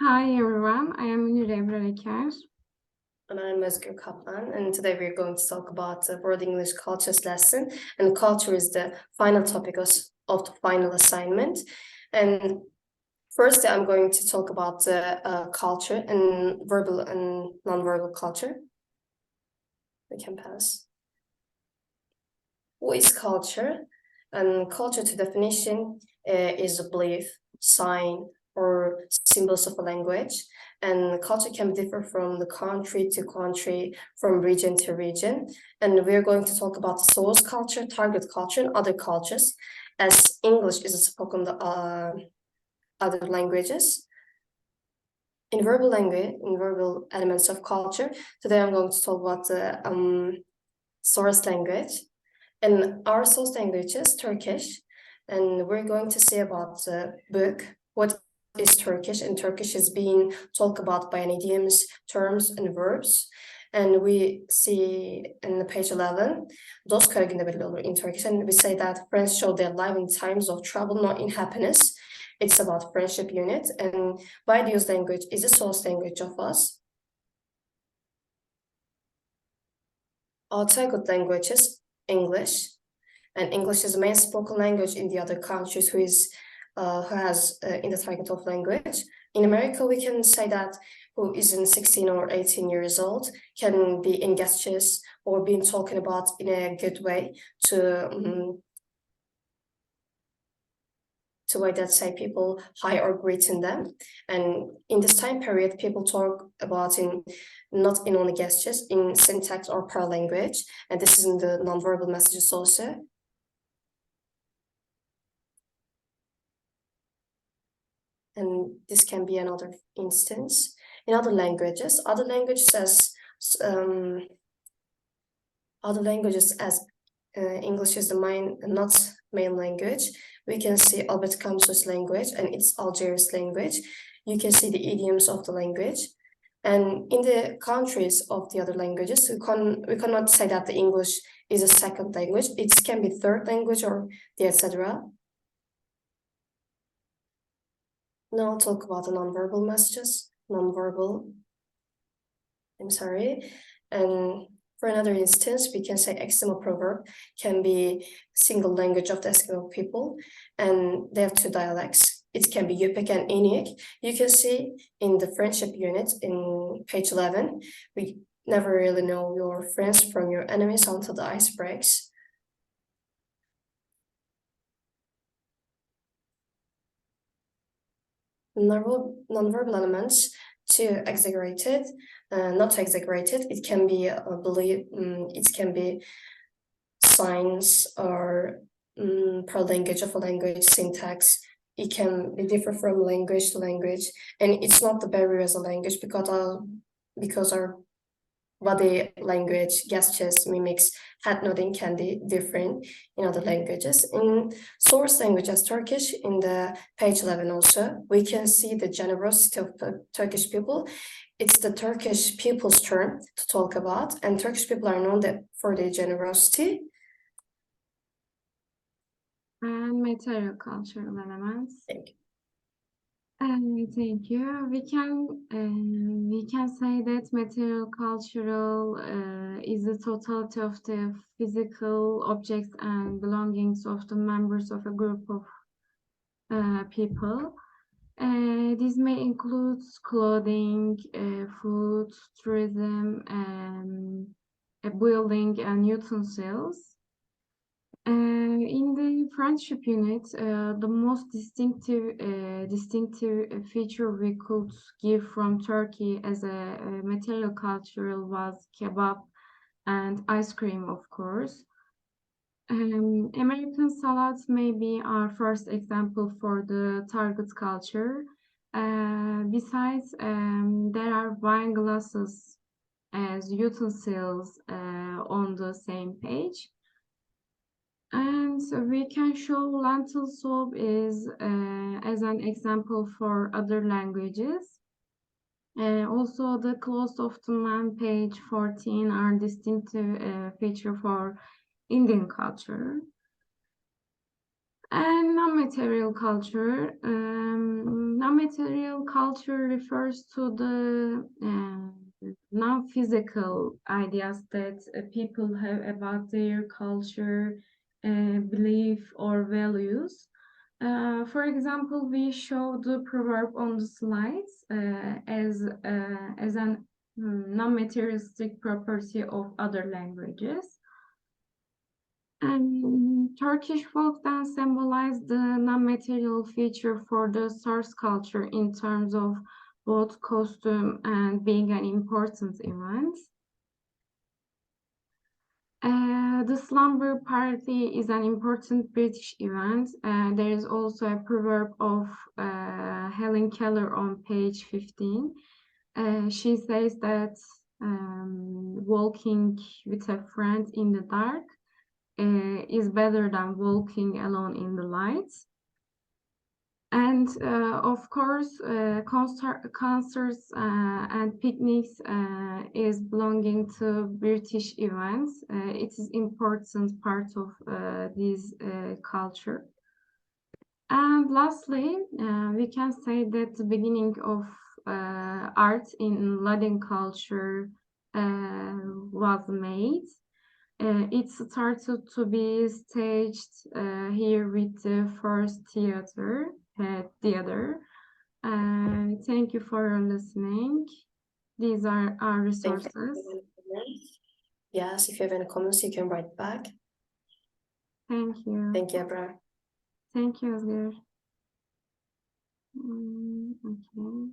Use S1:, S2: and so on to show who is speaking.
S1: Hi everyone, I am Münir Ebrar Eker.
S2: And I'm Özgür Kaplan, and today we're going to talk about the World English Cultures lesson. And culture is the final topic of the final assignment. And first, I'm going to talk about the culture and verbal and non-verbal culture. We can pass. What is culture? And culture, to definition, is a belief, sign, or symbols of a language. And culture can differ from the country to country, from region to region. And we're going to talk about the source culture, target culture, and other cultures, as English is spoken other languages. In verbal language, in verbal elements of culture, today I'm going to talk about the source language. And our source language is Turkish, and we're going to see about the book, what is Turkish, and Turkish is being talked about by an idioms, terms, and verbs. And we see in the page 11, dost kara günde belli olur in Turkish, and we say that friends show their love in times of trouble, not in happiness. It's about friendship unit, and Baidu's language is a source language of us. Our target language is English, and English is the main spoken language in the other countries who has in the target of language. In America, we can say that who is in 16 or 18 years old can be in gestures or being talking about in a good way to way that say people hi or greeting them. And in this time period, people talk about in not in only gestures, in syntax or paralanguage. And this is in the nonverbal messages also. And this can be another instance. In other languages as English is the not main language. We can see Albert Camus' language and it's Algiers language. You can see the idioms of the language. And in the countries of the other languages, we cannot say that the English is a second language. It can be third language or the etc. Now I'll talk about the nonverbal messages. Nonverbal. I'm sorry. And for another instance, we can say Eskimo proverb can be single language of the Eskimo people, and they have two dialects. It can be Yupik and Inuit. You can see in the friendship unit in page 11, we never really know your friends from your enemies until the ice breaks. Nonverbal elements too exaggerated, not too exaggerated. It can be it can be signs or paralanguage of a language, syntax. It can be different from language to language, and it's not the barrier as a language because our body language, gestures, mimics, head nodding can be different in other languages. In source language as Turkish, in the page 11 also, we can see the generosity of the Turkish people. It's the Turkish people's turn to talk about, and Turkish people are known for their generosity.
S1: And material cultural elements.
S2: Thank you.
S1: Thank you. We can say that material cultural is the totality of the physical objects and belongings of the members of a group of people. This may include clothing, food, tourism, a building, and utensils. In the friendship unit, the most distinctive feature we could give from Turkey as a material cultural was kebab and ice cream, of course. American salads may be our first example for the target culture. Besides, there are wine glasses as utensils on the same page. And so we can show lentil soup is as an example for other languages. Also, the clothes of the man, page 14, are distinctive feature for Indian culture. And non-material culture. non-material culture refers to the non-physical ideas that people have about their culture, belief, or values. For example, we show the proverb on the slides as an non-materialistic property of other languages. And Turkish folk dance symbolized the non-material feature for the source culture in terms of both costume and being an important event. The slumber party is an important British event. There is also a proverb of Helen Keller on page 15. She says that walking with a friend in the dark is better than walking alone in the light. And of course, concerts and picnics is belonging to British events. It is important part of this culture. And lastly, we can say that the beginning of art in Latin culture was made. It started to be staged here with the first theater. Thank you for listening. These are our resources.
S2: Yes, if you have any comments, you can write back.
S1: Thank you.
S2: Thank you, Ebrar.
S1: Thank you, Özgür. Okay.